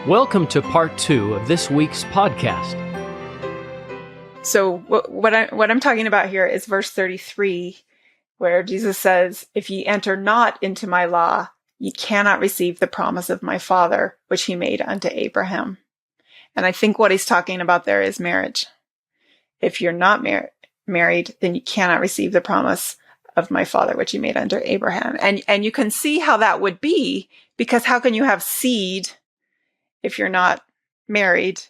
Welcome to part 2 of this week's podcast. So what I'm talking about here is verse 33, where Jesus says, "If ye enter not into my law, ye cannot receive the promise of my Father, which he made unto Abraham." And I think what he's talking about there is marriage. If you're not married, then you cannot receive the promise of my Father, which he made unto Abraham. And you can see how that would be, because how can you have seed if you're not married,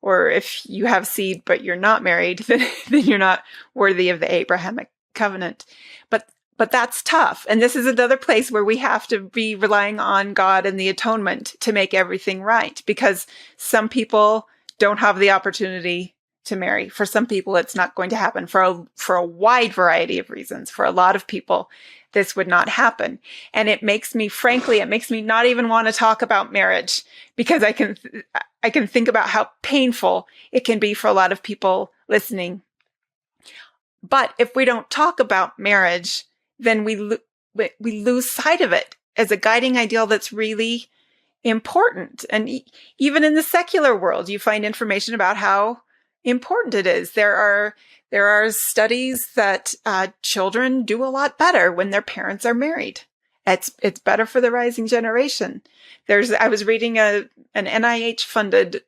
or if you have seed but you're not married, then you're not worthy of the Abrahamic covenant. But that's tough. And this is another place where we have to be relying on God and the atonement to make everything right, because some people don't have the opportunity to marry. For some people, it's not going to happen for a wide variety of reasons. For a lot of people, this would not happen. And it makes me not even want to talk about marriage, because I can think about how painful it can be for a lot of people listening. But if we don't talk about marriage, then we lose sight of it as a guiding ideal that's really important. And even in the secular world, you find information about how important it is. There are studies that children do a lot better when their parents are married. It's better for the rising generation. I was reading an NIH funded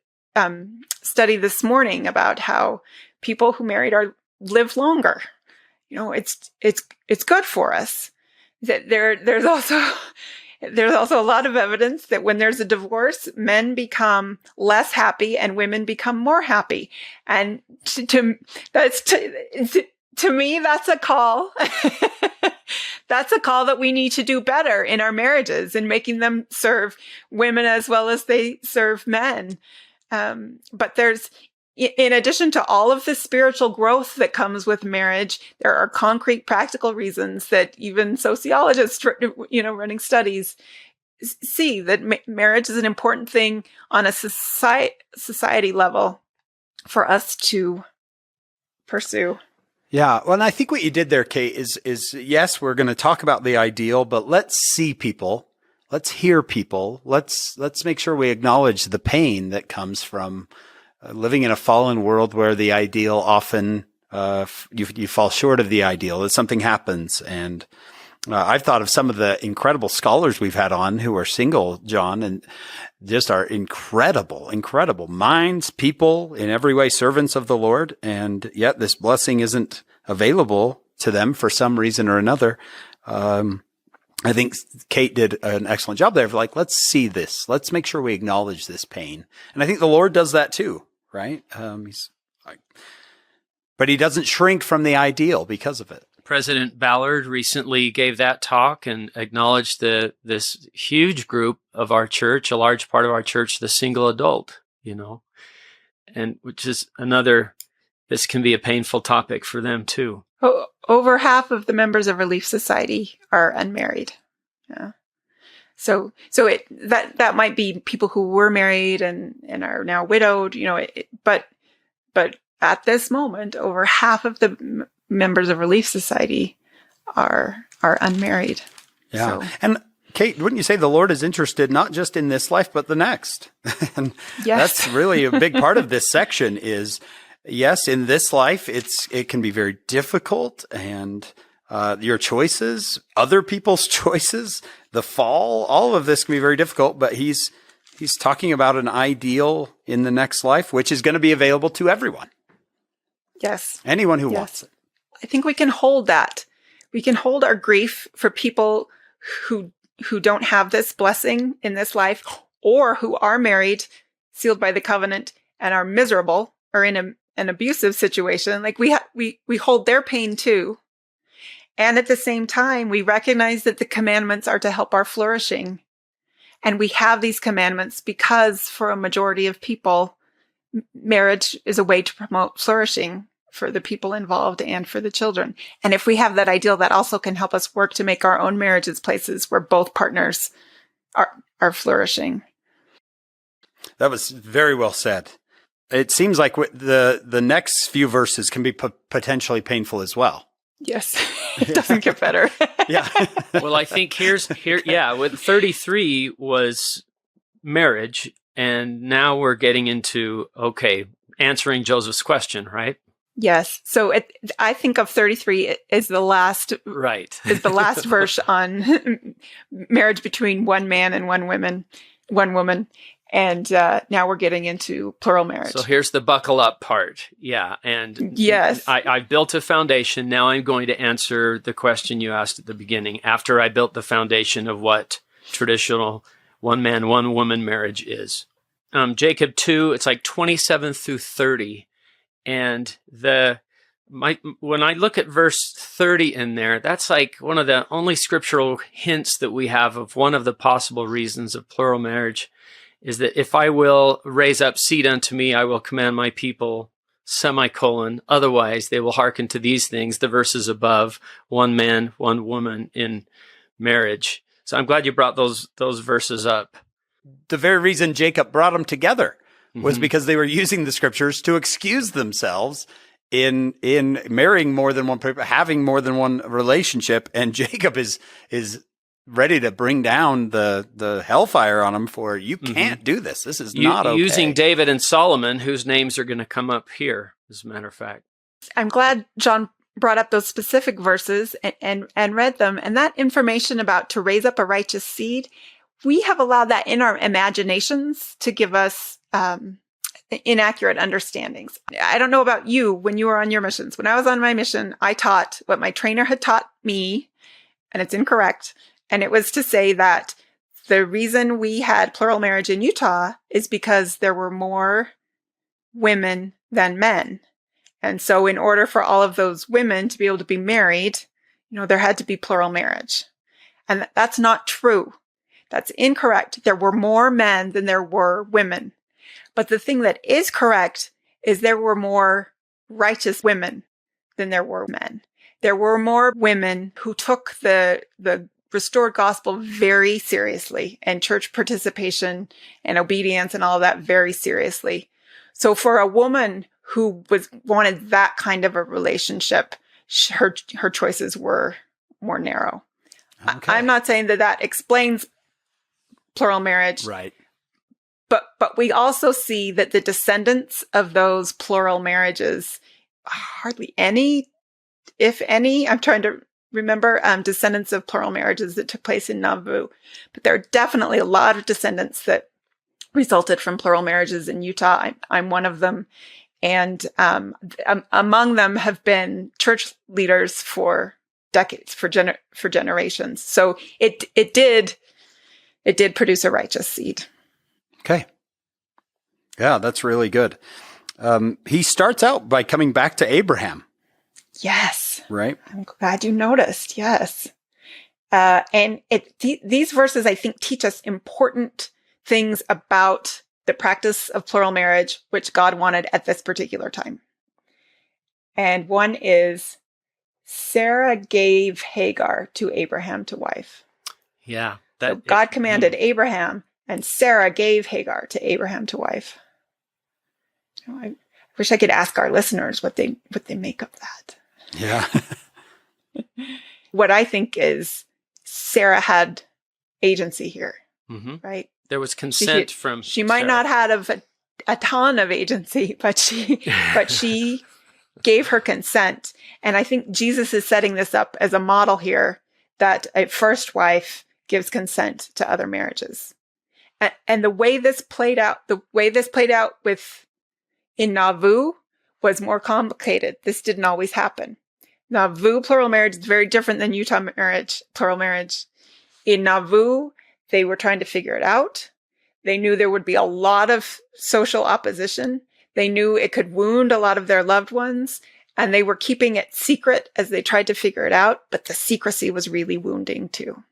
study this morning about how people who married live longer. It's good for us. That there's also a lot of evidence that when there's a divorce, men become less happy and women become more happy. And to me, that's a call. That's a call that we need to do better in our marriages, in making them serve women as well as they serve men. But in addition to all of the spiritual growth that comes with marriage, there are concrete practical reasons that even sociologists, running studies, see that marriage is an important thing on a society level for us to pursue. Yeah. Well, and I think what you did there, Kate, is yes, we're going to talk about the ideal, but let's see people. Let's hear people. Let's make sure we acknowledge the pain that comes from living in a fallen world where the ideal often, you fall short of the ideal, that something happens. And I've thought of some of the incredible scholars we've had on who are single, John, and just are incredible minds, people in every way, servants of the Lord. And yet this blessing isn't available to them for some reason or another. I think Kate did an excellent job there of let's see this. Let's make sure we acknowledge this pain. And I think the Lord does that too, right? But he doesn't shrink from the ideal because of it. President Ballard recently gave that talk and acknowledged this huge group of our church, a large part of our church, the single adult, and which is this can be a painful topic for them too. Over half of the members of Relief Society are unmarried. Yeah. So that might be people who were married and are now widowed, but at this moment, over half of the members of Relief Society are unmarried. Yeah. So. And Kate, wouldn't you say the Lord is interested not just in this life, but the next? And yes. That's really a big part of this section is, yes, in this life, it can be very difficult, and your choices, other people's choices, the fall, all of this can be very difficult, but he's talking about an ideal in the next life, which is going to be available to everyone. Yes. Anyone who wants it. I think we can hold that. We can hold our grief for people who don't have this blessing in this life, or who are married, sealed by the covenant, and are miserable or in an abusive situation. We hold their pain too. And at the same time, we recognize that the commandments are to help our flourishing. And we have these commandments because for a majority of people, marriage is a way to promote flourishing for the people involved and for the children. And if we have that ideal, that also can help us work to make our own marriages places where both partners are flourishing. That was very well said. It seems like the next few verses can be potentially painful as well. Yes, it doesn't get better. Yeah. Well, I think with 33 was marriage. And now we're getting into, answering Joseph's question, right? Yes. So I think of 33 is the last Right. is the last verse on marriage between one man and one woman. And now we're getting into plural marriage. So here's the buckle up part. Yeah. And yes, I built a foundation. Now I'm going to answer the question you asked at the beginning after I built the foundation of what traditional one man, one woman marriage is. Jacob 2, it's like 27 through 30. And when I look at verse 30 in there, that's like one of the only scriptural hints that we have of one of the possible reasons of plural marriage is that if I will raise up seed unto me, I will command my people, semicolon, otherwise they will hearken to these things, the verses above, one man, one woman in marriage. So I'm glad you brought those verses up. The very reason Jacob brought them together was because they were using the scriptures to excuse themselves in marrying more than one person, having more than one relationship. And Jacob is ready to bring down the hellfire on him for, you can't do this. This is not okay. Using David and Solomon, whose names are going to come up here, as a matter of fact. I'm glad John brought up those specific verses and read them. And that information about to raise up a righteous seed, we have allowed that in our imaginations to give us inaccurate understandings. I don't know about you when you were on your missions. When I was on my mission, I taught what my trainer had taught me, and it's incorrect. And it was to say that the reason we had plural marriage in Utah is because there were more women than men. And so in order for all of those women to be able to be married, there had to be plural marriage. And that's not true. That's incorrect. There were more men than there were women. But the thing that is correct is there were more righteous women than there were men. There were more women who took the restored gospel very seriously, and church participation and obedience and all of that very seriously. So for a woman who wanted that kind of a relationship, her choices were more narrow. Okay. I'm not saying that explains plural marriage. Right. But we also see that the descendants of those plural marriages, hardly any, if any, I'm trying to remember descendants of plural marriages that took place in Nauvoo. But there are definitely a lot of descendants that resulted from plural marriages in Utah. I'm one of them. And among them have been church leaders for decades, for generations. So it did produce a righteous seed. Okay. Yeah, that's really good. He starts out by coming back to Abraham. Yes. Right. I'm glad you noticed. Yes. And these verses, I think, teach us important things about the practice of plural marriage, which God wanted at this particular time. And one is Sarah gave Hagar to Abraham to wife. Yeah. So God commanded Abraham, and Sarah gave Hagar to Abraham to wife. I wish I could ask our listeners what they make of that. Yeah. What I think is Sarah had agency here, right? There was consent from She might not have a ton of agency, but she gave her consent. And I think Jesus is setting this up as a model here, that a first wife gives consent to other marriages. And the way this played out in Nauvoo was more complicated. This didn't always happen. Nauvoo plural marriage is very different than Utah plural marriage. In Nauvoo, they were trying to figure it out. They knew there would be a lot of social opposition. They knew it could wound a lot of their loved ones, and they were keeping it secret as they tried to figure it out, but the secrecy was really wounding too.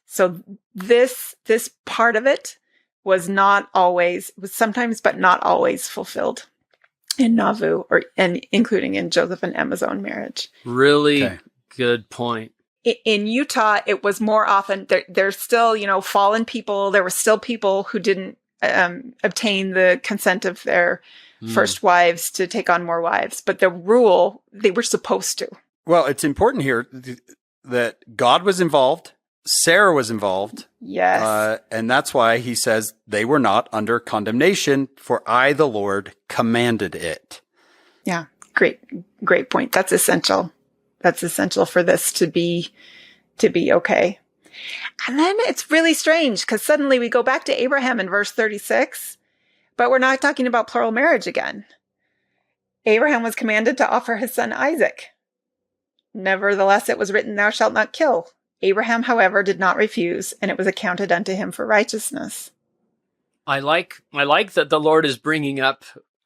So this part of it was sometimes, but not always fulfilled in Nauvoo, and including in Joseph and Emma's own marriage. Really good point. In Utah, it was more often, there's still, fallen people. There were still people who didn't obtain the consent of their first wives to take on more wives. But the rule, they were supposed to. Well, it's important here that God was involved Sarah was involved. Yes. And that's why he says they were not under condemnation, for I, the Lord, commanded it. Yeah. Great point. That's essential. That's essential for this to be okay. And then it's really strange because suddenly we go back to Abraham in verse 36, but we're not talking about plural marriage again. Abraham was commanded to offer his son Isaac. Nevertheless, it was written, thou shalt not kill. Abraham, however, did not refuse, and it was accounted unto him for righteousness. I like that the Lord is bringing up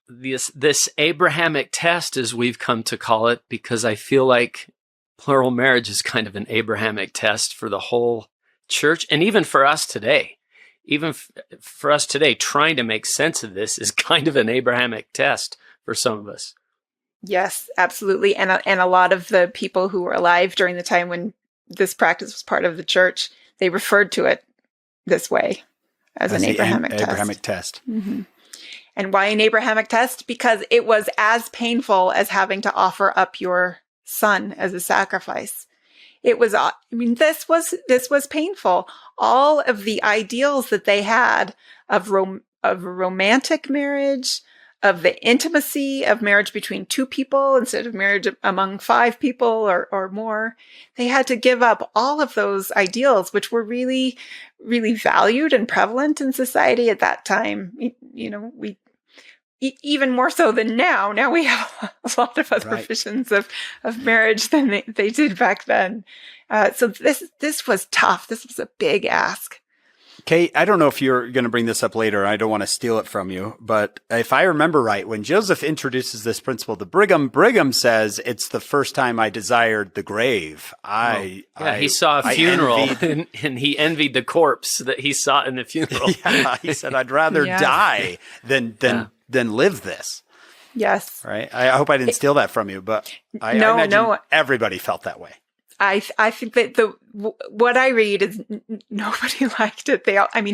this Abrahamic test, as we've come to call it, because I feel like plural marriage is kind of an Abrahamic test for the whole church, and even for us today. Even for us today, trying to make sense of this is kind of an Abrahamic test for some of us. Yes, absolutely. And a lot of the people who were alive during the time when this practice was part of the church, they referred to it this way as an Abrahamic test. Abrahamic test. Mm-hmm. And why an Abrahamic test? Because it was as painful as having to offer up your son as a sacrifice. It was, this was painful. All of the ideals that they had of romantic marriage, of the intimacy of marriage between two people instead of marriage among five people or more. They had to give up all of those ideals, which were really, really valued and prevalent in society at that time. We even more so than now. Now we have a lot of other visions of marriage than they did back then. So this was tough. This was a big ask. Kate, I don't know if you're going to bring this up later. I don't want to steal it from you. But if I remember right, when Joseph introduces this principle to Brigham says, it's the first time I desired the grave. He saw a funeral and he envied the corpse that he saw in the funeral. Yeah, he said, I'd rather die than live this. Yes. Right. I hope I didn't steal that from you, but I imagine everybody felt that way. I think that what I read is nobody liked it.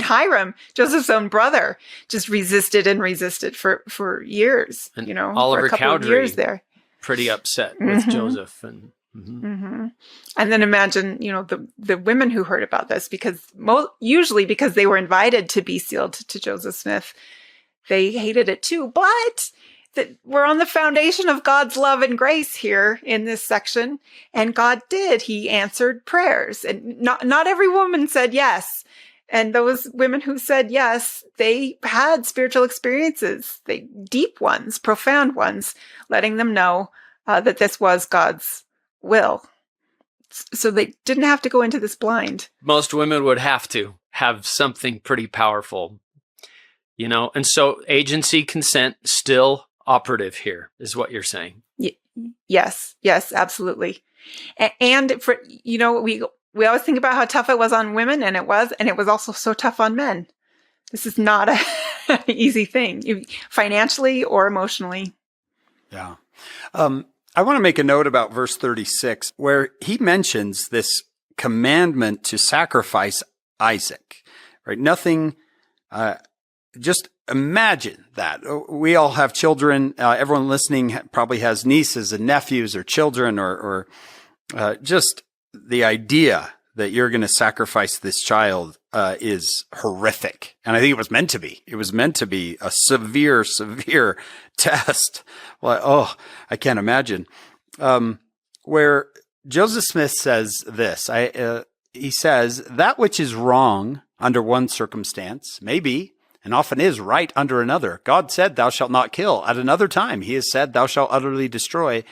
Hiram, Joseph's own brother, just resisted for years. And Oliver for a couple Cowdery, of years there, pretty upset with Joseph. And and then imagine the women who heard about this, because usually because they were invited to be sealed to Joseph Smith, they hated it too. But that we're on the foundation of God's love and grace here in this section. And God did. He answered prayers. And not every woman said yes. And those women who said yes, they had spiritual experiences, deep ones, profound ones, letting them know that this was God's will. So they didn't have to go into this blind. Most women would have to have something pretty powerful, and so agency consent still operative here is what you're saying. Yes, absolutely. And for, we always think about how tough it was on women, and it was also so tough on men. This is not an easy thing, financially or emotionally. Yeah. I want to make a note about verse 36, where he mentions this commandment to sacrifice Isaac, right? Nothing, just imagine that. We all have children. Everyone listening probably has nieces and nephews or children or just the idea that you're going to sacrifice this child is horrific. And I think it was meant to be. It was meant to be a severe, severe test. Well, I can't imagine. Where Joseph Smith says this, he says, that which is wrong under one circumstance may be, and often is, right under another. God said, thou shalt not kill. At another time, he has said, thou shalt utterly destroy.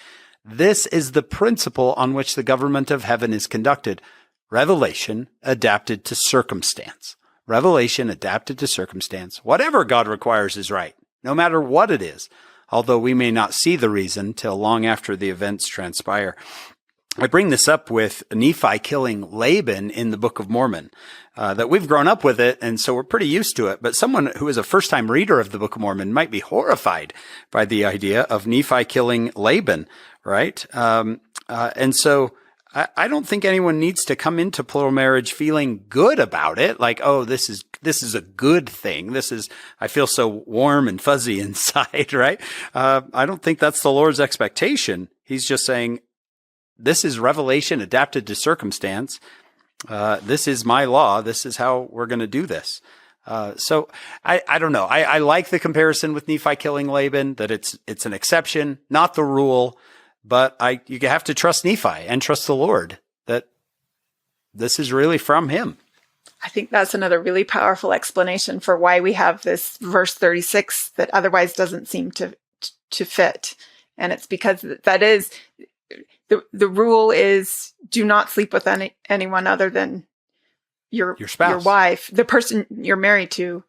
This is the principle on which the government of heaven is conducted. Revelation adapted to circumstance. Revelation adapted to circumstance. Whatever God requires is right, no matter what it is, although we may not see the reason till long after the events transpire. I bring this up with Nephi killing Laban in the Book of Mormon, that we've grown up with it, and so we're pretty used to it. But someone who is a first-time reader of the Book of Mormon might be horrified by the idea of Nephi killing Laban, right? And so I don't think anyone needs to come into plural marriage feeling good about it, like, oh, this is a good thing. I feel so warm and fuzzy inside, right? I don't think that's the Lord's expectation. He's just saying, this is revelation adapted to circumstance. This is my law. This is how we're going to do this. So I don't know. I like the comparison with Nephi killing Laban, that it's an exception, not the rule, but you have to trust Nephi and trust the Lord that this is really from him. I think that's another really powerful explanation for why we have this verse 36 that otherwise doesn't seem to fit. And it's because that is the rule is do not sleep with anyone other than your spouse, your wife, the person you're married to.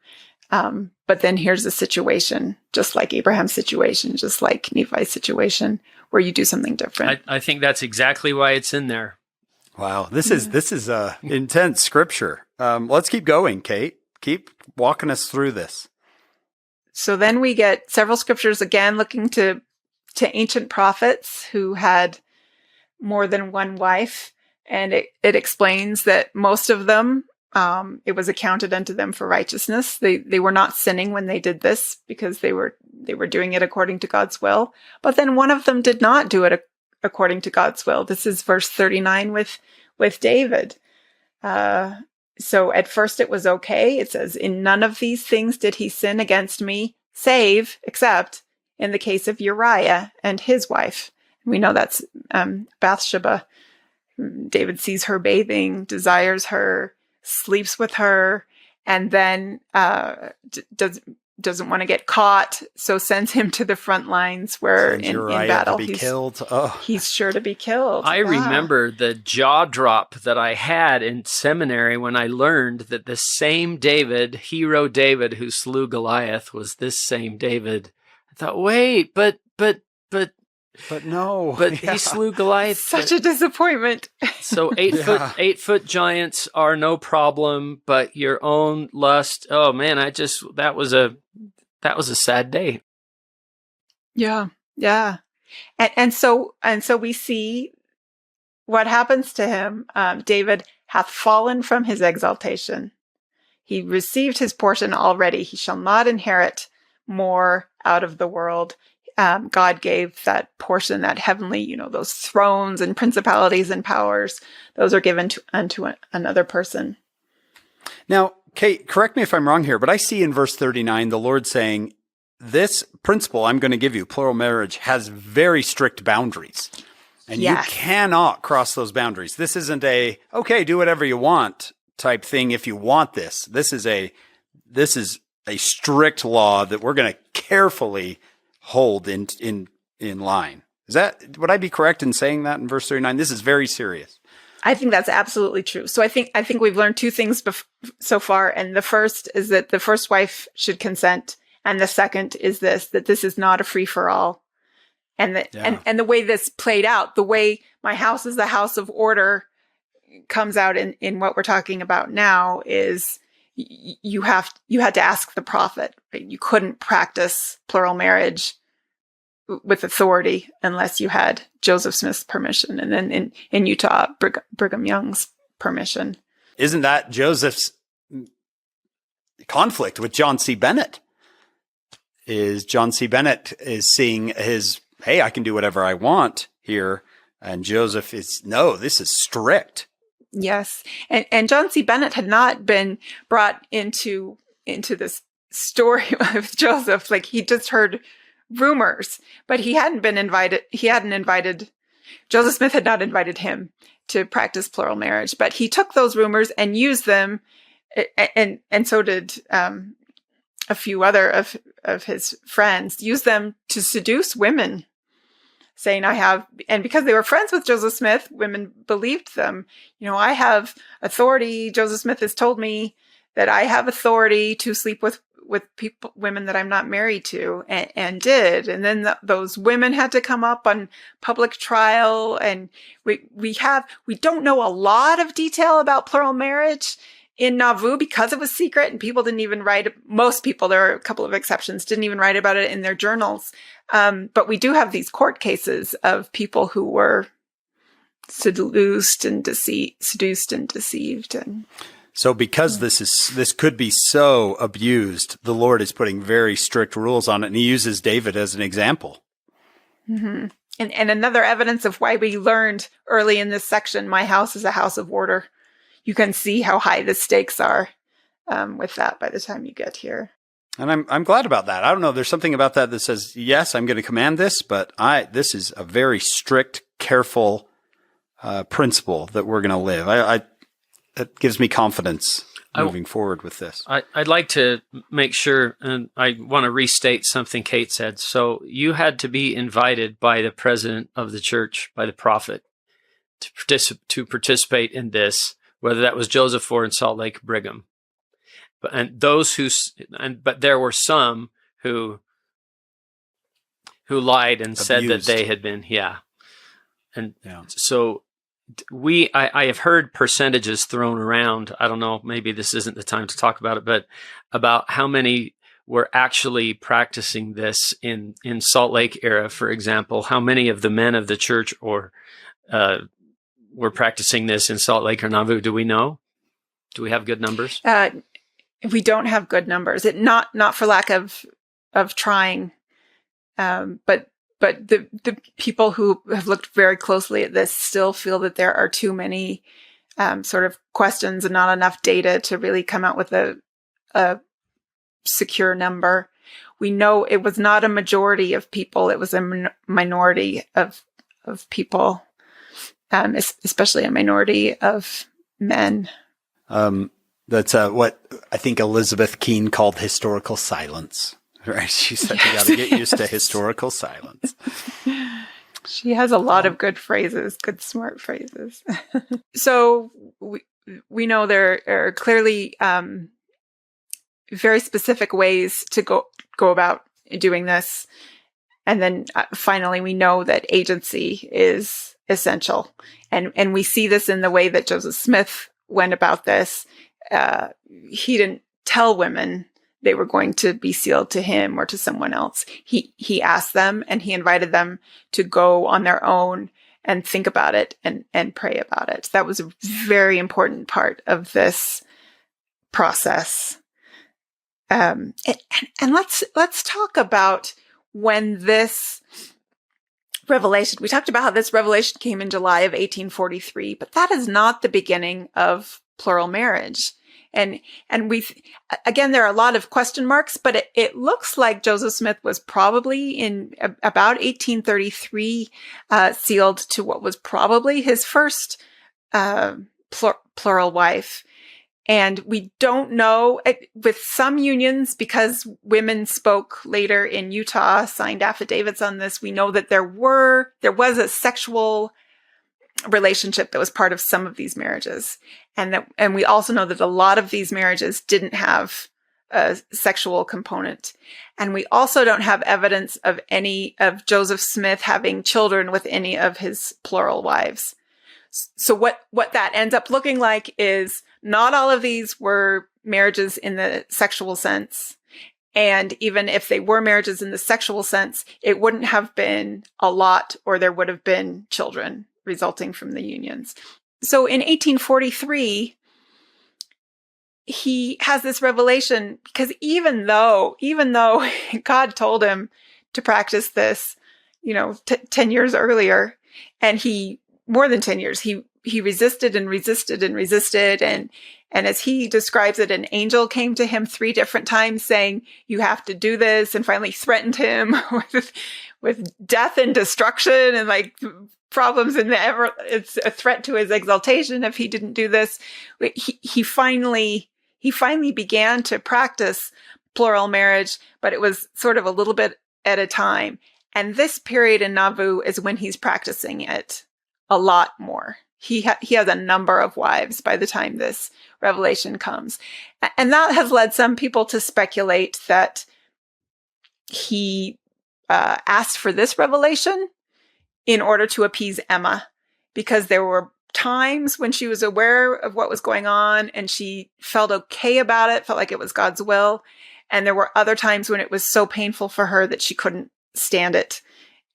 But then here's the situation, just like Abraham's situation, just like Nephi's situation, where you do something different. I think that's exactly why it's in there. Wow, this is intense scripture. Let's keep going, Kate. Keep walking us through this. So then we get several scriptures again looking to ancient prophets who had more than one wife, and it explains that most of them, it was accounted unto them for righteousness. They were not sinning when they did this because they were doing it according to God's will. But then one of them did not do it according to God's will. This is verse 39 with David. So at first it was okay. It says, in none of these things did he sin against me, except in the case of Uriah and his wife. We know that's Bathsheba. David sees her bathing, desires her, sleeps with her, and then doesn't want to get caught, so sends him to the front lines where in battle he's sure to be killed. I remember the jaw drop that I had in seminary when I learned that the same David, hero David, who slew Goliath, was this same David. I thought, wait, but no. But yeah. He slew Goliath. Such a disappointment. So 8-foot giants are no problem, but your own lust. Oh man, that was a sad day. Yeah. Yeah. And so we see what happens to him. David hath fallen from his exaltation. He received his portion already. He shall not inherit more out of the world. God gave that portion, that heavenly, those thrones and principalities and powers, those are given unto another person. Now, Kate, correct me if I'm wrong here, but I see in verse 39, the Lord saying, this principle I'm going to give you, plural marriage, has very strict boundaries. And you cannot cross those boundaries. This isn't okay, do whatever you want type thing if you want this. This is a strict law that we're going to carefully hold in line. Would I be correct in saying that in verse 39? This is very serious. I think that's absolutely true. So I think we've learned two things so far. And the first is that the first wife should consent. And the second is that this is not a free for all. And the way this played out, the way my house is a house of order comes out in what we're talking about now is you had to ask the prophet. Right? You couldn't practice plural marriage with authority unless you had Joseph Smith's permission, and then in Utah, Brigham Young's permission. Isn't that Joseph's conflict with John C. Bennett? Is John C. Bennett is seeing hey, I can do whatever I want here, and Joseph is, no, this is strict. Yes. And John C. Bennett had not been brought into this story with Joseph. Like, he just heard rumors, but he hadn't invited, Joseph Smith had not invited him to practice plural marriage, but he took those rumors and used them. And so did a few other of his friends, used them to seduce women, saying, and because they were friends with Joseph Smith, women believed them. I have authority. Joseph Smith has told me that I have authority to sleep with women that I'm not married to, and did. And then those women had to come up on public trial. And we don't know a lot of detail about plural marriage in Nauvoo because it was secret and people didn't even write. Most people, there are a couple of exceptions, didn't even write about it in their journals. But we do have these court cases of people who were seduced and deceived. And so because this could be so abused, the Lord is putting very strict rules on it, and he uses David as an example. Mm-hmm. And another evidence of why we learned early in this section, my house is a house of order. you can see how high the stakes are with that by the time you get here. And I'm glad about that. I don't know. There's something about that says, yes, I'm going to command this, but this is a very strict, careful principle that we're going to live. That gives me confidence moving forward with this. I'd like to make sure, and I want to restate something Kate said. So you had to be invited by the president of the church, by the prophet, to participate in this, whether that was Joseph or in Salt Lake Brigham. But there were some who lied and said that they had been, So I have heard percentages thrown around. I don't know, maybe this isn't the time to talk about it, but about how many were actually practicing this in Salt Lake era, for example. How many of the men of the church were practicing this in Salt Lake or Nauvoo? Do we know? Do we have good numbers? We don't have good numbers. Not for lack of trying, but the people who have looked very closely at this still feel that there are too many sort of questions and not enough data to really come out with a secure number. We know it was not a majority of people; it was a minority of people, especially a minority of men. That's what I think Elizabeth Keene called historical silence. Right? She said you got to get used to historical silence. She has a lot of good phrases, good smart phrases. So we know there are clearly very specific ways to go about doing this. And then finally, we know that agency is essential. And we see this in the way that Joseph Smith went about this. He didn't tell women they were going to be sealed to him or to someone else. He asked them and he invited them to go on their own and think about it and pray about it. That was a very important part of this process. And let's talk about when this revelation, we talked about how this revelation came in July of 1843, but that is not the beginning of plural marriage. And again, there are a lot of question marks, but it looks like Joseph Smith was probably in about 1833, sealed to what was probably his first, plural wife. And we don't know with some unions, because women spoke later in Utah, signed affidavits on this. We know that there was a sexual relationship that was part of some of these marriages. And we also know that a lot of these marriages didn't have a sexual component. And we also don't have evidence of any of Joseph Smith having children with any of his plural wives. So what that ends up looking like is not all of these were marriages in the sexual sense. And even if they were marriages in the sexual sense, it wouldn't have been a lot, or there would have been children resulting from the unions. So in 1843, he has this revelation, because even though God told him to practice this, 10 years earlier, and more than 10 years, he resisted and resisted and resisted. And as he describes it, an angel came to him 3 different times saying, you have to do this, and finally threatened him with death and destruction and problems it's a threat to his exaltation if he didn't do this. He finally began to practice plural marriage, but it was sort of a little bit at a time. And this period in Nauvoo is when he's practicing it a lot more. He has a number of wives by the time this revelation comes. And that has led some people to speculate that he asked for this revelation in order to appease Emma, because there were times when she was aware of what was going on and she felt okay about it, felt like it was God's will. And there were other times when it was so painful for her that she couldn't stand it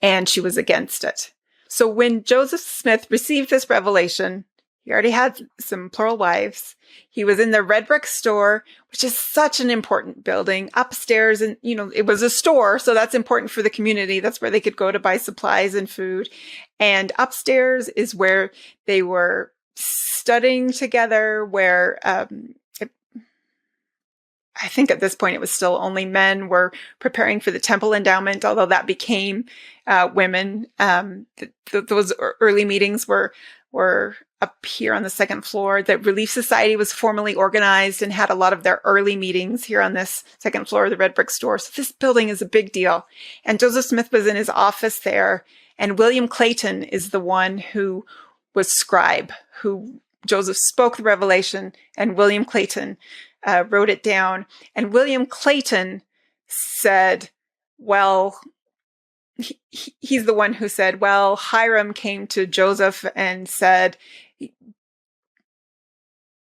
and she was against it. So when Joseph Smith received this revelation, he already had some plural wives. He was in the red brick store, which is such an important building upstairs. And, it was a store. So that's important for the community. That's where they could go to buy supplies and food. And upstairs is where they were studying together, where I think at this point it was still only men were preparing for the temple endowment, although that became women. Those early meetings were up here on the second floor. The Relief Society was formally organized and had a lot of their early meetings here on this second floor of the red brick store. So this building is a big deal. And Joseph Smith was in his office there. And William Clayton is the one who was scribe, who Joseph spoke the revelation, and William Clayton wrote it down. And William Clayton said, well, he's the one who said, well, Hiram came to Joseph and said,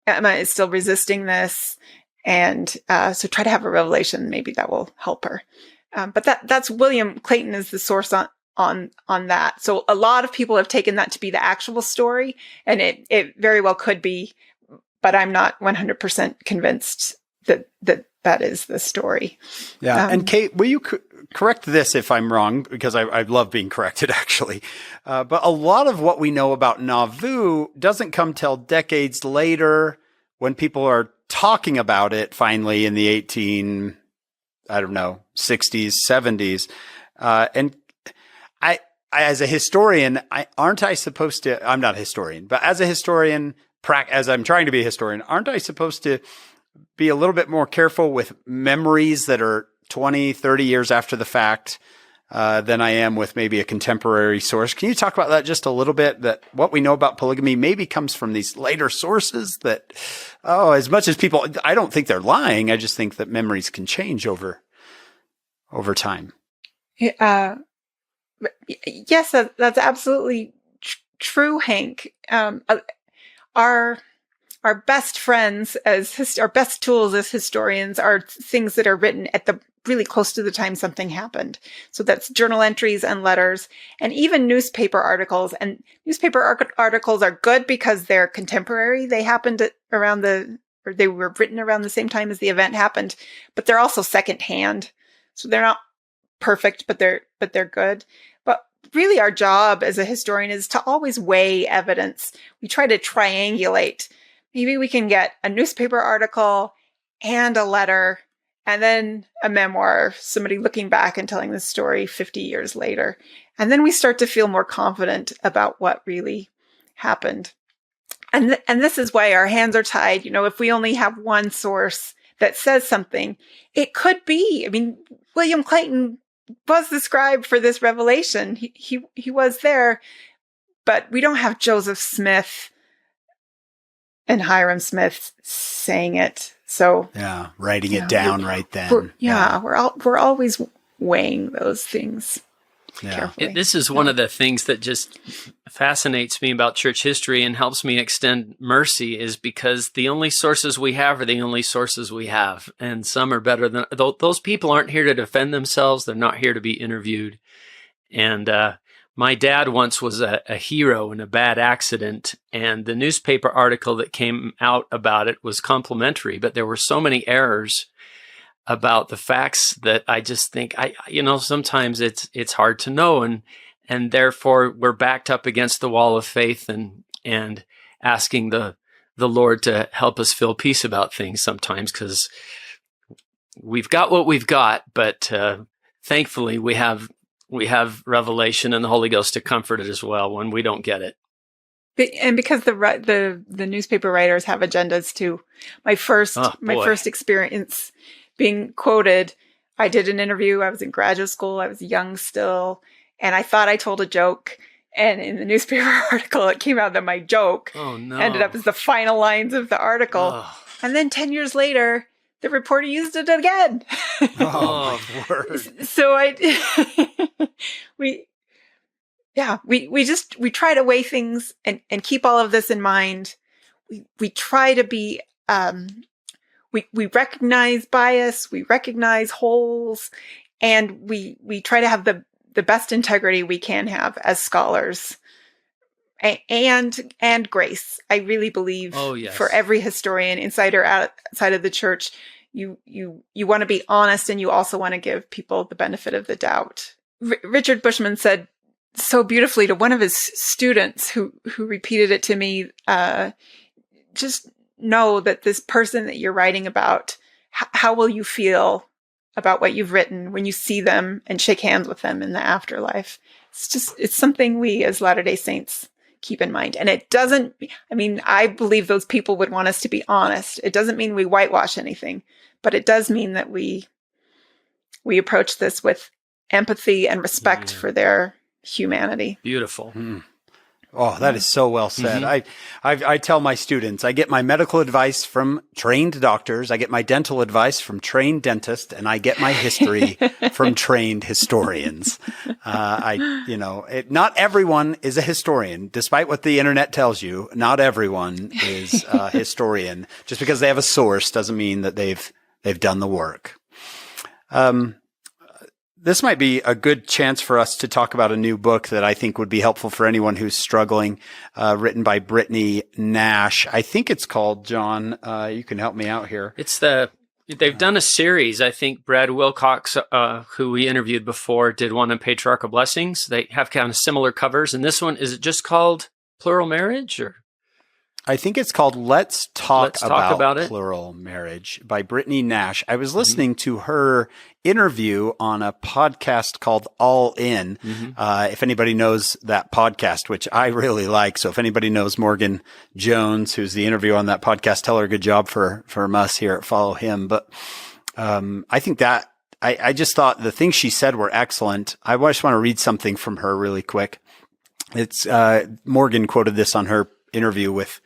Emma is still resisting this. And so try to have a revelation. Maybe that will help her. But that's William Clayton is the source on that. So a lot of people have taken that to be the actual story, and it very well could be, but I'm not 100% convinced that is the story. Yeah. And Kate, will you correct this if I'm wrong? Because I love being corrected, actually. But a lot of what we know about Nauvoo doesn't come till decades later, when people are talking about it finally in the 60s, 70s. And I, as a historian, aren't I supposed to, I'm not a historian, but as a historian, as I'm trying to be a historian, aren't I supposed to be a little bit more careful with memories that are 20, 30 years after the fact than I am with maybe a contemporary source? Can you talk about that just a little bit, that what we know about polygamy maybe comes from these later sources that, as much as people, I don't think they're lying. I just think that memories can change over time. Yes, that's absolutely true, Hank. Our best friends our best tools as historians are things that are written at the really close to the time something happened. So that's journal entries and letters, and even newspaper articles. And newspaper articles are good because they're contemporary. They happened they were written around the same time as the event happened, but they're also secondhand. So they're not perfect, but they're good. But really our job as a historian is to always weigh evidence. We try to triangulate. Maybe we can get a newspaper article and a letter and then a memoir, somebody looking back and telling the story 50 years later. And then we start to feel more confident about what really happened. And this is why our hands are tied. If we only have one source that says something, it could be, William Clayton was the scribe for this revelation. He was there, but we don't have Joseph Smith and Hiram Smith saying it. So writing it down right then. We're always weighing those things carefully. This is one of the things that just fascinates me about church history and helps me extend mercy, is because the only sources we have are the only sources we have, and some are better than those. People aren't here to defend themselves. They're not here to be interviewed. And my dad once was a hero in a bad accident, and the newspaper article that came out about it was complimentary, but there were so many errors about the facts that I just think sometimes it's hard to know, and therefore we're backed up against the wall of faith and asking the Lord to help us feel peace about things sometimes, because we've got what we've got, but thankfully we have revelation and the Holy Ghost to comfort it as well when we don't get it. And because the newspaper writers have agendas too. My first experience being quoted, I did an interview. I was in graduate school. I was young still, and I thought I told a joke. And in the newspaper article, it came out that my joke ended up as the final lines of the article. Oh. And then 10 years later, the reporter used it again. Word. So we try to weigh things and keep all of this in mind. We try to be, we recognize bias, we recognize holes, and we try to have the best integrity we can have as scholars, and grace. I really believe for every historian, inside or outside of the church, you want to be honest, and you also want to give people the benefit of the doubt. Richard Bushman said so beautifully to one of his students who repeated it to me. Just know that this person that you're writing about, how will you feel about what you've written when you see them and shake hands with them in the afterlife? It's something we as Latter-day Saints keep in mind. And it doesn't, I mean, I believe those people would want us to be honest. It doesn't mean we whitewash anything, but it does mean that we approach this with empathy and respect for their humanity. Beautiful. Oh, that is so well said. I tell my students, I get my medical advice from trained doctors. I get my dental advice from trained dentists, and I get my history from trained historians. Not everyone is a historian, despite what the internet tells you. Not everyone is a historian. Just because they have a source doesn't mean that they've done the work. This might be a good chance for us to talk about a new book that I think would be helpful for anyone who's struggling, written by Brittany Nash. I think it's called, John, you can help me out here. They've done a series. I think Brad Wilcox, who we interviewed before, did one on patriarchal blessings. They have kind of similar covers. And this one, is it just called Plural Marriage, or? I think it's called Let's Talk About It. Plural Marriage by Brittany Nash. I was listening to her interview on a podcast called All In. If anybody knows that podcast, which I really like. So if anybody knows Morgan Jones, who's the interview on that podcast, tell her good job from us here at Follow Him. But I think that I just thought the things she said were excellent. I just want to read something from her really quick. It's Morgan quoted this on her interview with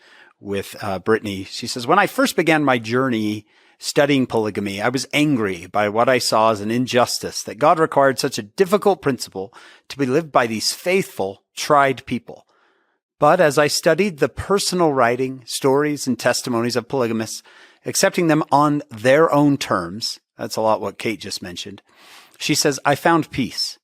Brittany. She says, "When I first began my journey studying polygamy, I was angry by what I saw as an injustice that God required such a difficult principle to be lived by these faithful, tried people. But as I studied the personal writing, stories, and testimonies of polygamists, accepting them on their own terms," that's a lot what Kate just mentioned, she says, "I found peace.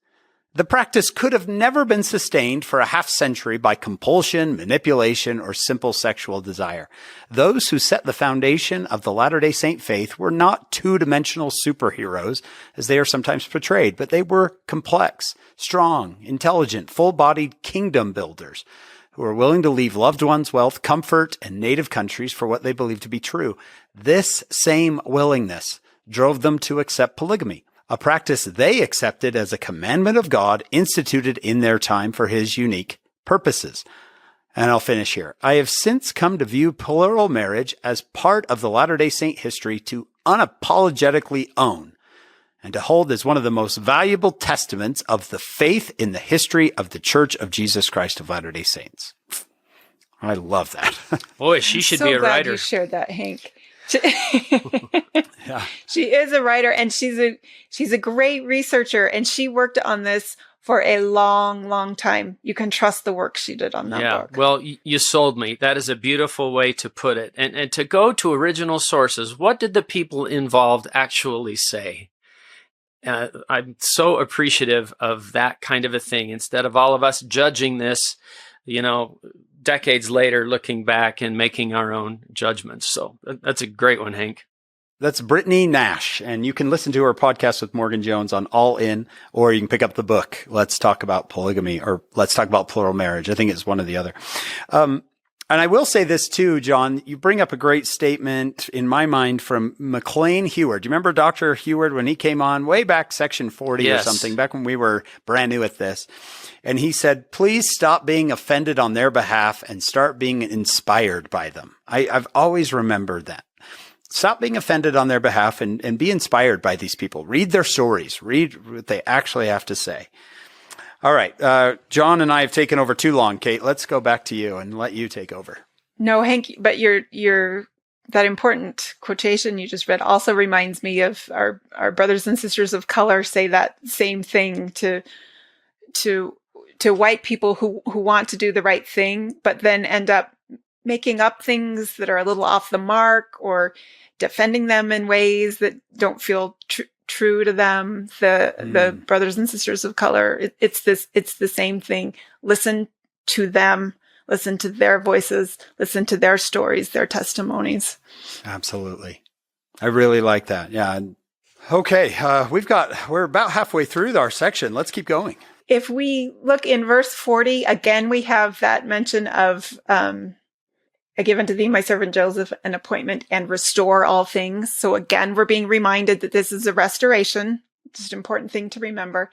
The practice could have never been sustained for a half century by compulsion, manipulation, or simple sexual desire. Those who set the foundation of the Latter-day Saint faith were not two-dimensional superheroes, as they are sometimes portrayed, but they were complex, strong, intelligent, full-bodied kingdom builders who were willing to leave loved ones, wealth, comfort, and native countries for what they believed to be true. This same willingness drove them to accept polygamy, a practice they accepted as a commandment of God instituted in their time for his unique purposes." And I'll finish here. "I have since come to view plural marriage as part of the Latter-day Saint history to unapologetically own and to hold as one of the most valuable testaments of the faith in the history of the Church of Jesus Christ of Latter-day Saints." I love that. Boy, she should be a glad writer. You shared that, Hank. Yeah. She is a writer, and she's a great researcher, and she worked on this for a long, long time. You can trust the work she did on that book. Well, you sold me. That is a beautiful way to put it. And to go to original sources, what did the people involved actually say? I'm so appreciative of that kind of a thing. Instead of all of us judging this, decades later, looking back and making our own judgments. So that's a great one, Hank. That's Brittany Nash, and you can listen to her podcast with Morgan Jones on All In, or you can pick up the book, Let's Talk About Polygamy, or Let's Talk About Plural Marriage. I think it's one or the other. And I will say this too, John, you bring up a great statement in my mind from McLean Heward. Do you remember Dr. Heward when he came on way back section 40 or something, back when we were brand new at this? And he said, "Please stop being offended on their behalf and start being inspired by them." I've always remembered that. Stop being offended on their behalf and be inspired by these people. Read their stories. Read what they actually have to say. All right. John and I have taken over too long. Kate, let's go back to you and let you take over. No, Hank, but your that important quotation you just read also reminds me of our brothers and sisters of color say that same thing to white people who want to do the right thing, but then end up making up things that are a little off the mark or defending them in ways that don't feel true to them. The brothers and sisters of color, it's the same thing. Listen to them, listen to their voices, listen to their stories, their testimonies. Absolutely. I really like that. Yeah. Okay. We're about halfway through our section. Let's keep going. if we look in verse 40, again, we have that mention of, I give unto thee my servant Joseph an appointment and restore all things. So again, we're being reminded that this is a restoration. It's an important thing to remember.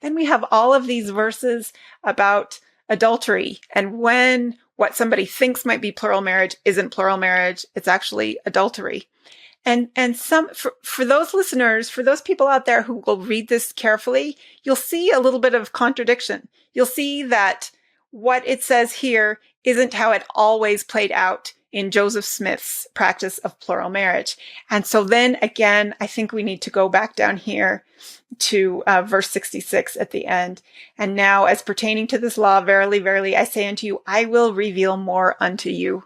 Then we have all of these verses about adultery and when what somebody thinks might be plural marriage isn't plural marriage. It's actually adultery. And some, for those listeners, for those people out there who will read this carefully, you'll see a little bit of contradiction. You'll see that what it says here isn't how it always played out in Joseph Smith's practice of plural marriage. And so then again, I think we need to go back down here to verse 66 at the end. And now as pertaining to this law, verily, verily, I say unto you, I will reveal more unto you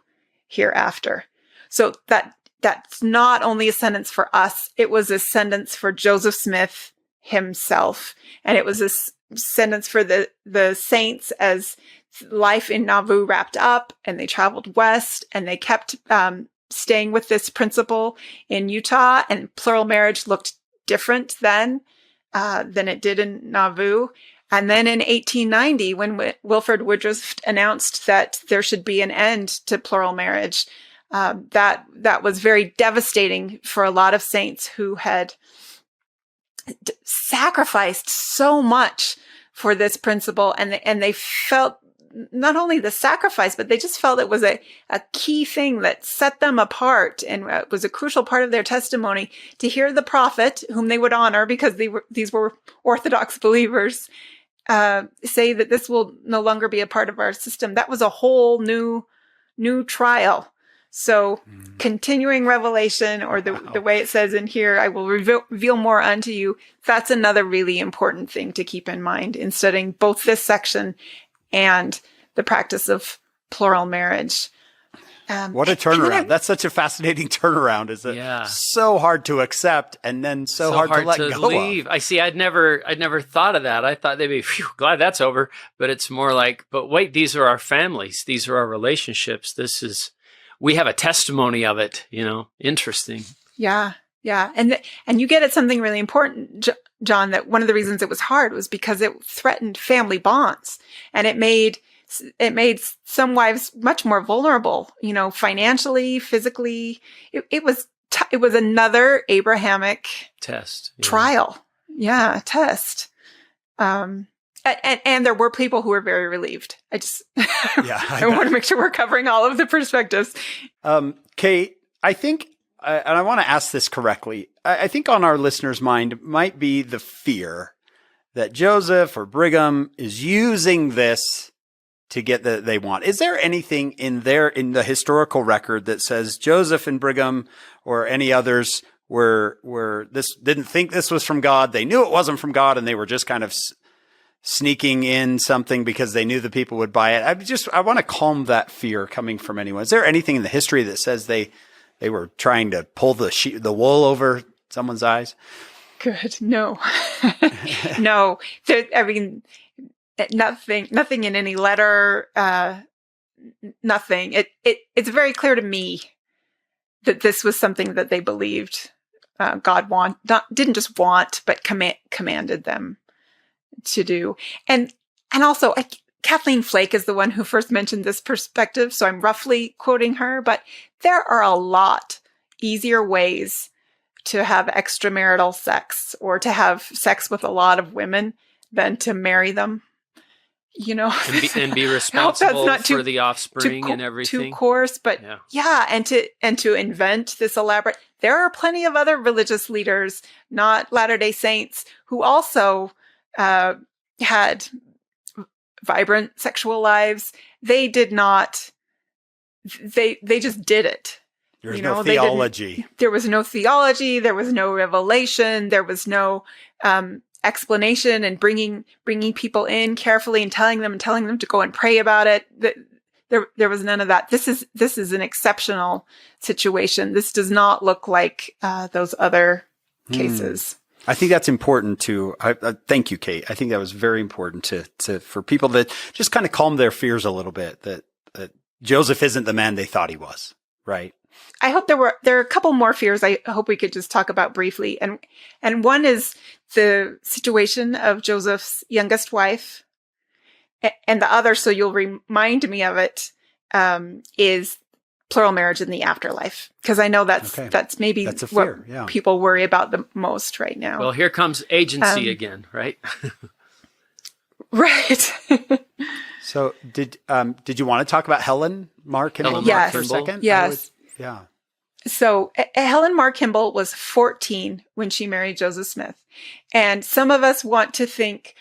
hereafter. So that's not only a sentence for us, it was a sentence for Joseph Smith himself. And it was a sentence for the saints as life in Nauvoo wrapped up and they traveled west and they kept staying with this principle in Utah, and plural marriage looked different then than it did in Nauvoo. And then in 1890, when Wilford Woodruff announced that there should be an end to plural marriage, that was very devastating for a lot of saints who had sacrificed so much for this principle, and they felt not only the sacrifice, but they just felt it was a key thing that set them apart and was a crucial part of their testimony to hear the prophet, whom they would honor because these were Orthodox believers, say that this will no longer be a part of our system. That was a whole new trial. So continuing revelation, or the way it says in here, I will reveal more unto you. That's another really important thing to keep in mind in studying both this section and the practice of plural marriage. What a turnaround. That's such a fascinating turnaround. Is it? Yeah. So hard to accept and then so hard to let go leave. of. I see. I'd never thought of that. I thought they'd be glad that's over, but it's more like, but wait, these are our families. These are our relationships. We have a testimony of it, interesting. Yeah. Yeah. And you get at something really important, John, that one of the reasons it was hard was because it threatened family bonds, and it made some wives much more vulnerable, financially, physically. It was another Abrahamic test, trial. Yeah. Test. And there were people who were very relieved. I want to make sure we're covering all of the perspectives. Kate, I think, and I want to ask this correctly, I think on our listeners' mind might be the fear that Joseph or Brigham is using this to get that they want. Is there anything in the historical record that says Joseph and Brigham or any others didn't think this was from God? They knew it wasn't from God, and they were just kind of sneaking in something because they knew the people would buy it. I want to calm that fear coming from anyone. Is there anything in the history that says they were trying to pull the wool over someone's eyes? Good. No, no. Nothing in any letter. Nothing. It's very clear to me that this was something that they believed God didn't just want, but commanded them to do. And also, Kathleen Flake is the one who first mentioned this perspective, so I'm roughly quoting her, but there are a lot easier ways to have extramarital sex or to have sex with a lot of women than to marry them. And be responsible for the offspring and everything. Too coarse, but and to invent this elaborate. There are plenty of other religious leaders, not Latter-day Saints, who also had vibrant sexual lives. They did not. They just did it. There's no theology. There was no theology. There was no revelation. There was no explanation and bringing people in carefully and telling them to go and pray about it. There was none of that. This is an exceptional situation. This does not look like those other cases. I think that's important to. Thank you, Kate. I think that was very important to for people that just kind of calm their fears a little bit. That Joseph isn't the man they thought he was. Right. I hope there are a couple more fears I hope we could just talk about briefly. And one is the situation of Joseph's youngest wife. And the other, so you'll remind me of it, is plural marriage in the afterlife. Because I know that's maybe that's a fear, what people worry about the most right now. Well, here comes agency again, right? Right. So did you want to talk about Helen Mar Kimball Yes. for a second? Yes. Yeah. So Helen Mar Kimball was 14 when she married Joseph Smith. And some of us want to think,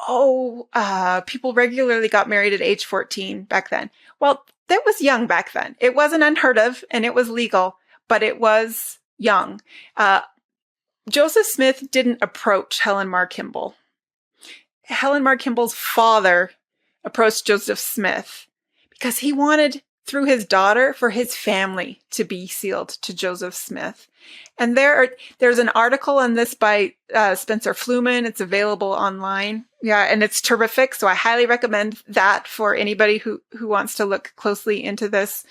people regularly got married at age 14 back then. Well, that was young back then. It wasn't unheard of and it was legal, but it was young. Joseph Smith didn't approach Helen Mar Kimball. Helen Mar Kimball's father approached Joseph Smith because he wanted, through his daughter, for his family to be sealed to Joseph Smith. And there's an article on this by Spencer Fluman. It's available online. Yeah, and it's terrific. So I highly recommend that for anybody who wants to look closely into this.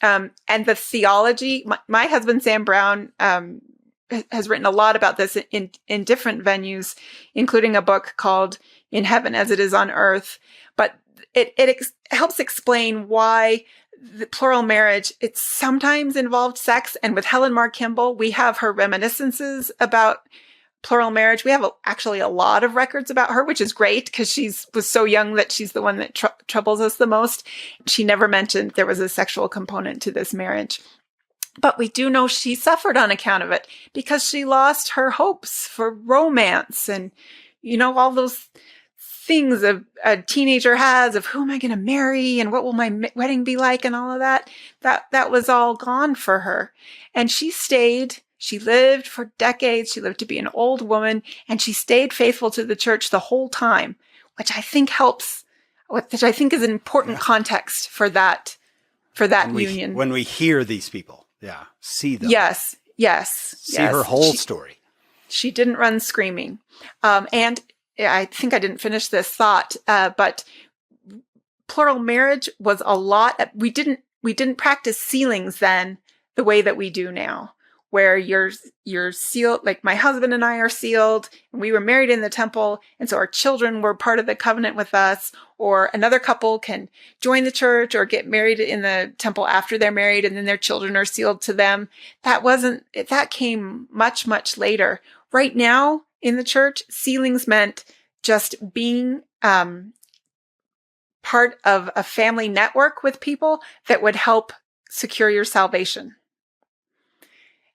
And the theology, my husband, Sam Brown, has written a lot about this in different venues, including a book called In Heaven as It Is on Earth. But it helps explain why the plural marriage, it sometimes involved sex. And with Helen Mar Kimball, we have her reminiscences about plural marriage. We have actually a lot of records about her, which is great because she was so young that she's the one that troubles us the most. She never mentioned there was a sexual component to this marriage. But we do know she suffered on account of it because she lost her hopes for romance and, all those things a teenager has of who am I going to marry and what will my wedding be like and all of that. That was all gone for her. And she lived for decades. She lived to be an old woman and she stayed faithful to the church the whole time, which I think is an important context for that union. When we hear these people, see them. Yes. See her whole story. She didn't run screaming. And I think I didn't finish this thought, but plural marriage was a lot. We didn't practice sealings then the way that we do now, where you're sealed, like my husband and I are sealed, and we were married in the temple, and so our children were part of the covenant with us, or another couple can join the church or get married in the temple after they're married, and then their children are sealed to them. That came much, much later. Right now, in the church, sealings meant just being part of a family network with people that would help secure your salvation.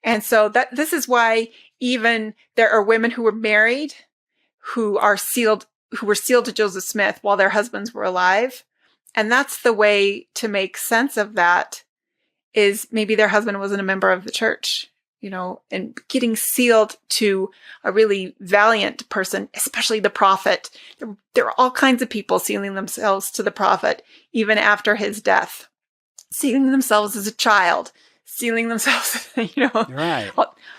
And so this is why even there are women who were married who were sealed to Joseph Smith while their husbands were alive. And that's the way to make sense of that, is maybe their husband wasn't a member of the church. And getting sealed to a really valiant person, especially the prophet. There are all kinds of people sealing themselves to the prophet, even after his death, sealing themselves as a child, sealing themselves, Right.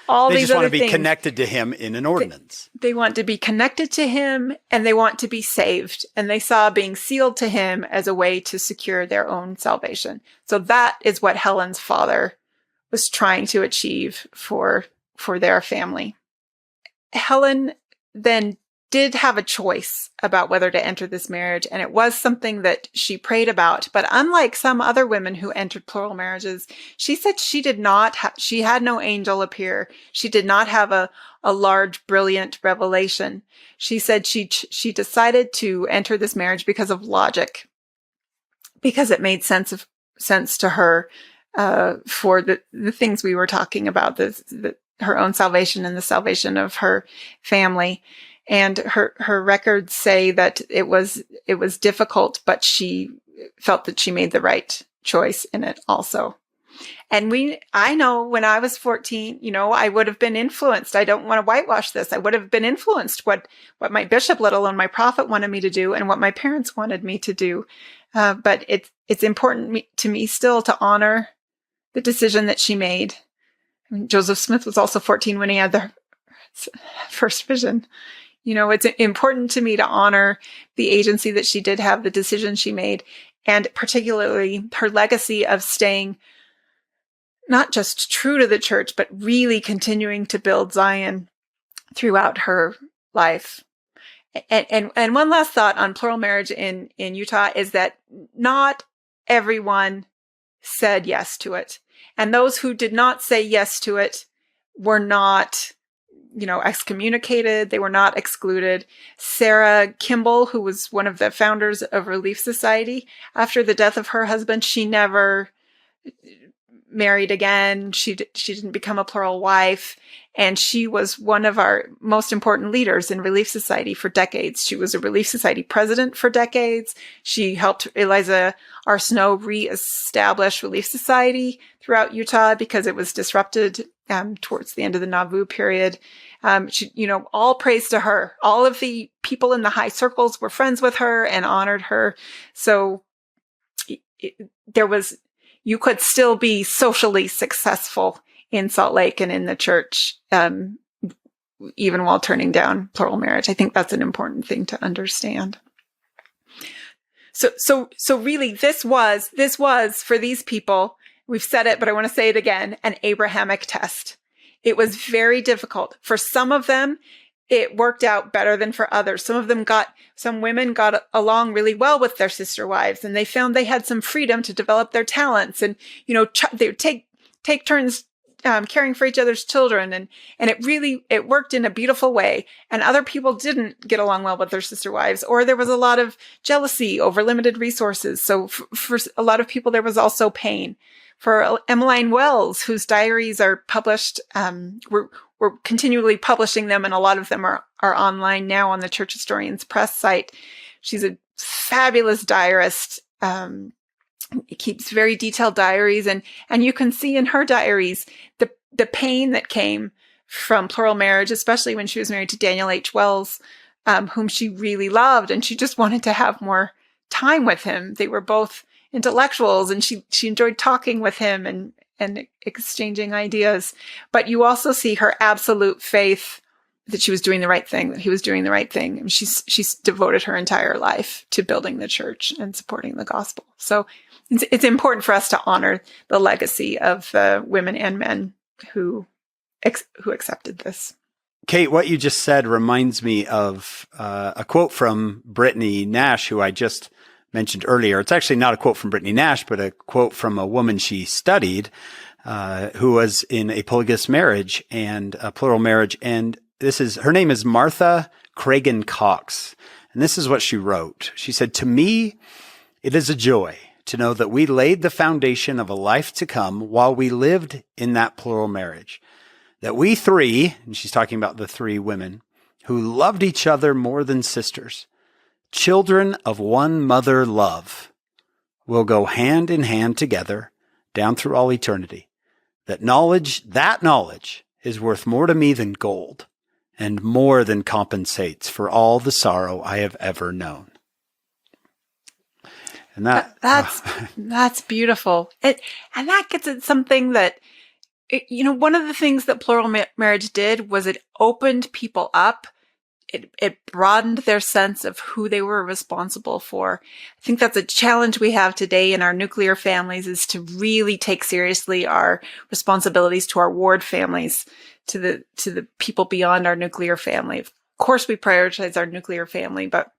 all they these just want other to be things. Connected to him in an ordinance. They want to be connected to him and they want to be saved. And they saw being sealed to him as a way to secure their own salvation. So that is what Helen's father was trying to achieve for their family. Helen then did have a choice about whether to enter this marriage, and it was something that she prayed about. But unlike some other women who entered plural marriages, she said she did not. She had no angel appear. She did not have a large, brilliant revelation. She said she decided to enter this marriage because of logic, because it made sense to her. For the things we were talking about, her own salvation and the salvation of her family. And her records say that it was difficult, but she felt that she made the right choice in it also. And I know when I was 14, I would have been influenced. I don't want to whitewash this. I would have been influenced what my bishop, let alone my prophet, wanted me to do and what my parents wanted me to do. But it's important to me still to honor the decision that she made. I mean, Joseph Smith was also 14 when he had the first vision. It's important to me to honor the agency that she did have, the decision she made, and particularly her legacy of staying not just true to the church, but really continuing to build Zion throughout her life. And one last thought on plural marriage in Utah is that not everyone said yes to it. And those who did not say yes to it were not, excommunicated. They were not excluded. Sarah Kimball, who was one of the founders of Relief Society, after the death of her husband, she never married again. She didn't become a plural wife. And she was one of our most important leaders in Relief Society for decades. She was a Relief Society president for decades. She helped Eliza R. Snow reestablish Relief Society throughout Utah because it was disrupted towards the end of the Nauvoo period. All praise to her. All of the people in the high circles were friends with her and honored her. So you could still be socially successful in Salt Lake and in the church, even while turning down plural marriage. I think that's an important thing to understand. So really, this was for these people, we've said it, but I want to say it again, an Abrahamic test. It was very difficult. For some of them, it worked out better than for others. Some women got along really well with their sister wives, and they found they had some freedom to develop their talents, and they would take turns caring for each other's children, and it worked in a beautiful way. And other people didn't get along well with their sister wives, or there was a lot of jealousy over limited resources. So for a lot of people, there was also pain. For Emmaline Wells, whose diaries are published, we're continually publishing them, and a lot of them are online now on the Church Historians Press site. She's a fabulous diarist. Keeps very detailed diaries, and you can see in her diaries the pain that came from plural marriage, especially when she was married to Daniel H. Wells, whom she really loved, and she just wanted to have more time with him. They were both intellectuals, and she enjoyed talking with him and exchanging ideas. But you also see her absolute faith that she was doing the right thing, that he was doing the right thing. And she's devoted her entire life to building the church and supporting the gospel. So it's important for us to honor the legacy of the women and men who accepted this. Kate, what you just said reminds me of a quote from Brittany Nash, who I just mentioned earlier. It's actually not a quote from Brittany Nash, but a quote from a woman she studied, who was in a polygamous marriage and a plural marriage. And her name is Martha Cragen Cox. And this is what she wrote. She said, "To me, it is a joy to know that we laid the foundation of a life to come while we lived in that plural marriage. That we three," and she's talking about the three women, "who loved each other more than sisters, children of one mother love, will go hand in hand together down through all eternity. That knowledge is worth more to me than gold, and more than compensates for all the sorrow I have ever known." And that's beautiful. And that gets at something that, one of the things that plural marriage did was it opened people up. It broadened their sense of who they were responsible for. I think that's a challenge we have today in our nuclear families, is to really take seriously our responsibilities to our ward families, to the people beyond our nuclear family. Of course, we prioritize our nuclear family, but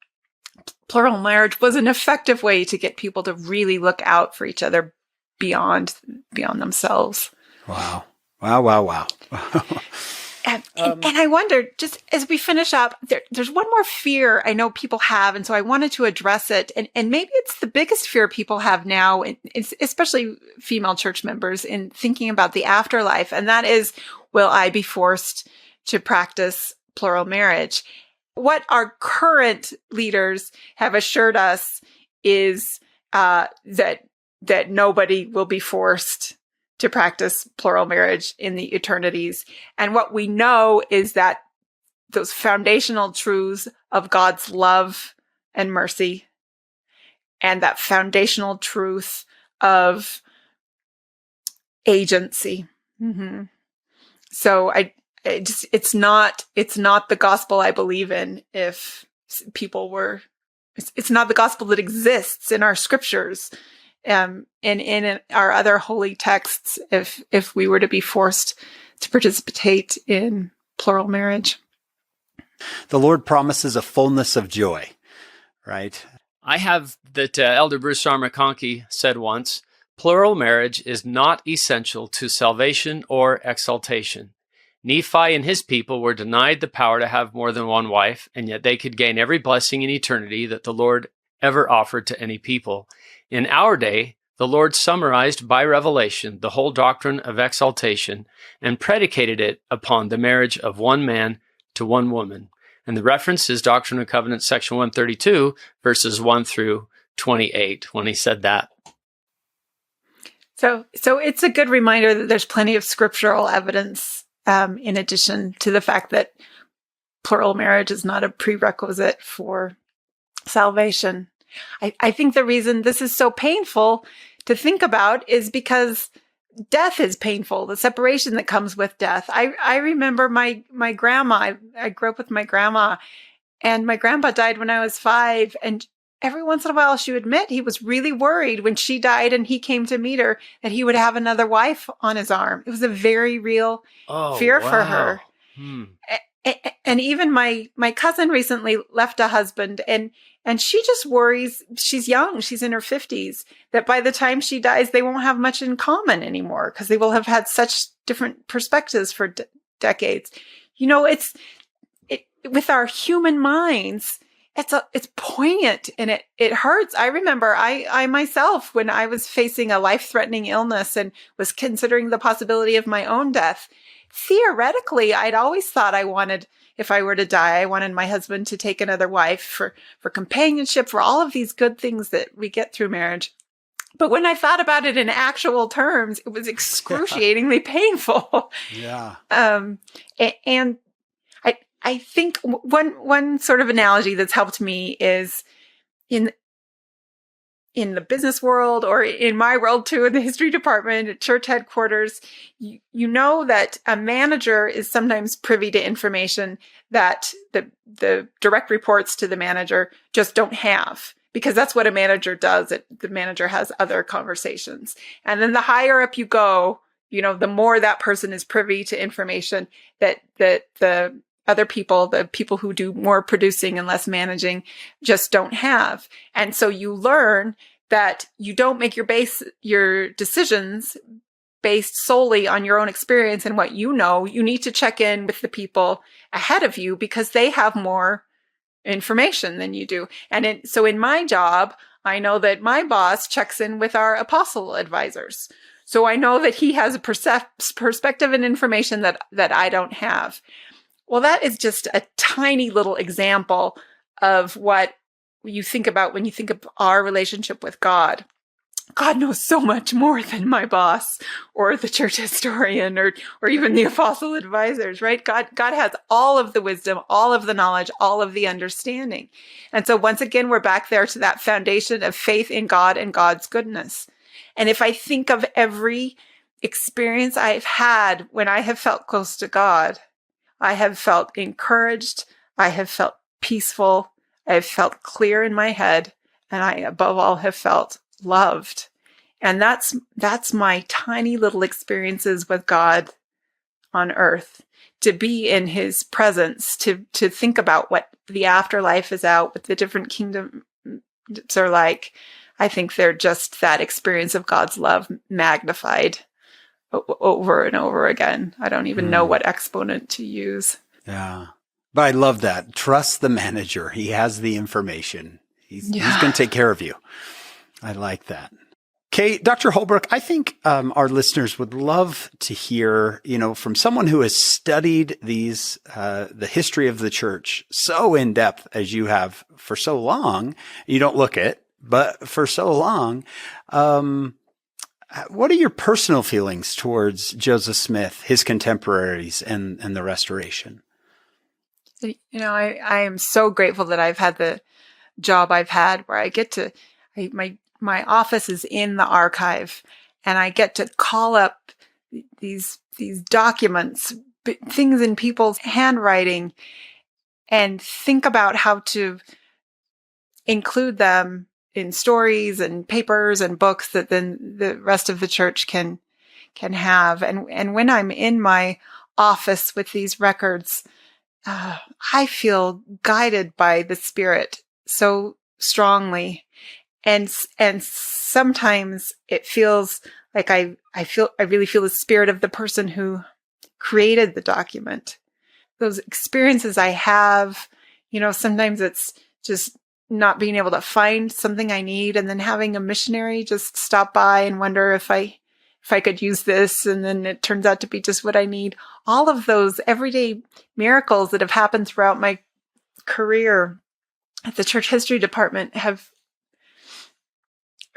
plural marriage was an effective way to get people to really look out for each other beyond themselves. Wow. And I wonder, just as we finish up, there's one more fear I know people have, and so I wanted to address it. And maybe it's the biggest fear people have now, especially female church members, in thinking about the afterlife, and that is, will I be forced to practice plural marriage? What our current leaders have assured us is that nobody will be forced to practice plural marriage in the eternities. And what we know is that those foundational truths of God's love and mercy, and that foundational truth of agency. Mm-hmm. So it's not the gospel I believe in. If people it's not the gospel that exists in our scriptures and in our other holy texts if we were to be forced to participate in plural marriage. The Lord promises a fullness of joy, right? I have that Elder Bruce R. McConkie said once, plural marriage is not essential to salvation or exaltation. Nephi and his people were denied the power to have more than one wife, and yet they could gain every blessing in eternity that the Lord ever offered to any people. In our day, the Lord summarized by revelation the whole doctrine of exaltation and predicated it upon the marriage of one man to one woman. And the reference is Doctrine and Covenants, section 132, verses 1 through 28, when he said that. So it's a good reminder that there's plenty of scriptural evidence, in addition to the fact that plural marriage is not a prerequisite for salvation. I think the reason this is so painful to think about is because death is painful, the separation that comes with death. I remember my grandma. I grew up with my grandma, and my grandpa died when I was 5. And every once in a while, she would admit he was really worried when she died and he came to meet her that he would have another wife on his arm. It was a very real fear for her. And even my cousin recently left a husband, and she just worries, she's young, she's in her 50s, that by the time she dies, they won't have much in common anymore because they will have had such different perspectives for decades. You know, with our human minds, it's poignant and it hurts. I remember I myself, when I was facing a life-threatening illness and was considering the possibility of my own death, theoretically, I'd always thought if I were to die, I wanted my husband to take another wife for companionship, for all of these good things that we get through marriage. But when I thought about it in actual terms, it was excruciatingly painful. Yeah. And I think one sort of analogy that's helped me is in the business world, or in my world too, in the history department at church headquarters, you know that a manager is sometimes privy to information that the direct reports to the manager just don't have, because that's what a manager does. The manager has other conversations. And then the higher up you go, the more that person is privy to information that the other people, the people who do more producing and less managing, just don't have. And so you learn that you don't make your decisions based solely on your own experience and what you know. You need to check in with the people ahead of you because they have more information than you do. And so in my job, I know that my boss checks in with our apostle advisors. So I know that he has a perspective and information that I don't have. Well, that is just a tiny little example of what you think about when you think of our relationship with God. God knows so much more than my boss or the church historian or even the apostle advisors, right? God has all of the wisdom, all of the knowledge, all of the understanding. And so once again, we're back there to that foundation of faith in God and God's goodness. And if I think of every experience I've had when I have felt close to God, I have felt encouraged, I have felt peaceful, I have felt clear in my head, and I, above all, have felt loved. And that's my tiny little experiences with God on earth, to be in his presence, to think about what the afterlife is out, what the different kingdoms are like. I think they're just that experience of God's love magnified over and over again. I don't even know what exponent to use. Yeah. But I love that. Trust the manager. He has the information. He's going to take care of you. I like that. Okay, Dr. Holbrook, I think our listeners would love to hear, from someone who has studied the history of the church so in depth as you have for so long. You don't look it, but for so long. What are your personal feelings towards Joseph Smith, his contemporaries, and the Restoration? I am so grateful that I've had the job I've had where I get to, my office is in the archive, and I get to call up these documents, things in people's handwriting, and think about how to include them in stories and papers and books that then the rest of the church can have. And when I'm in my office with these records, I feel guided by the Spirit so strongly. And sometimes it feels like I really feel the spirit of the person who created the document. Those experiences I have, sometimes it's just not being able to find something I need, and then having a missionary just stop by and wonder if I could use this, and then it turns out to be just what I need. All of those everyday miracles that have happened throughout my career at the church history department have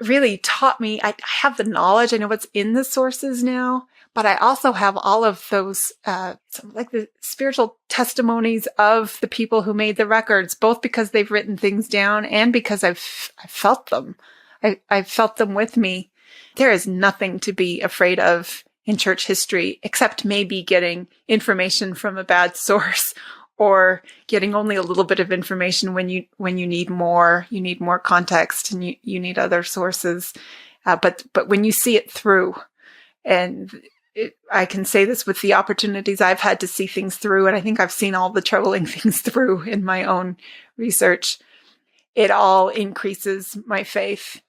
really taught me. I have the knowledge. I know what's in the sources now, but I also have all of those, like the spiritual testimonies of the people who made the records, both because they've written things down and because I've felt them. I've felt them with me. There is nothing to be afraid of in church history, except maybe getting information from a bad source, or getting only a little bit of information when you need more. You need more context, and you need other sources. But when you see it through, and I can say this with the opportunities I've had to see things through, and I think I've seen all the troubling things through in my own research, it all increases my faith.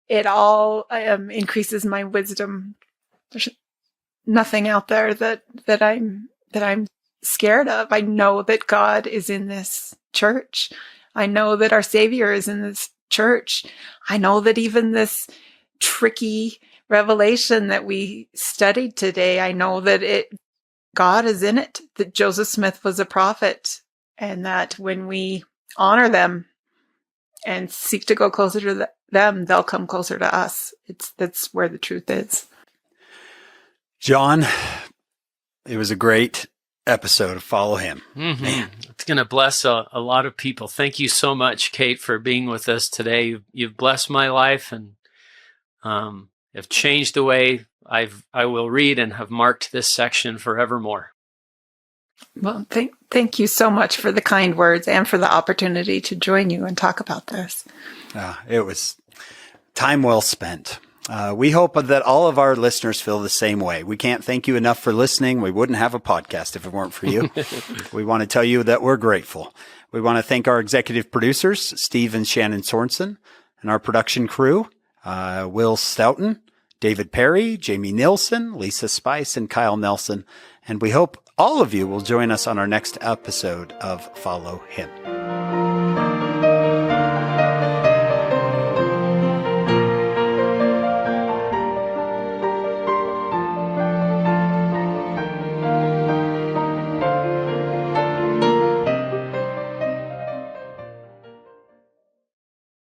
It all increases my wisdom. There's nothing out there that I'm scared of. I know that God is in this church. I know that our Savior is in this church. I know that even this tricky revelation that we studied today, I know that God is in it, that Joseph Smith was a prophet, and that when we honor them and seek to go closer to them, they'll come closer to us. That's where the truth is. John, it was a great episode of Follow Him. Mm-hmm. Man. It's going to bless a lot of people. Thank you so much, Kate, for being with us today. You've blessed my life, and have changed the way I will read and have marked this section forevermore. Well, thank you so much for the kind words and for the opportunity to join you and talk about this. It was time well spent. We hope that all of our listeners feel the same way. We can't thank you enough for listening. We wouldn't have a podcast if it weren't for you. We want to tell you that we're grateful. We want to thank our executive producers, Steve and Shannon Sorensen, and our production crew, Will Stoughton, David Perry, Jamie Nilsson, Lisa Spice, and Kyle Nelson. And we hope all of you will join us on our next episode of Follow Him.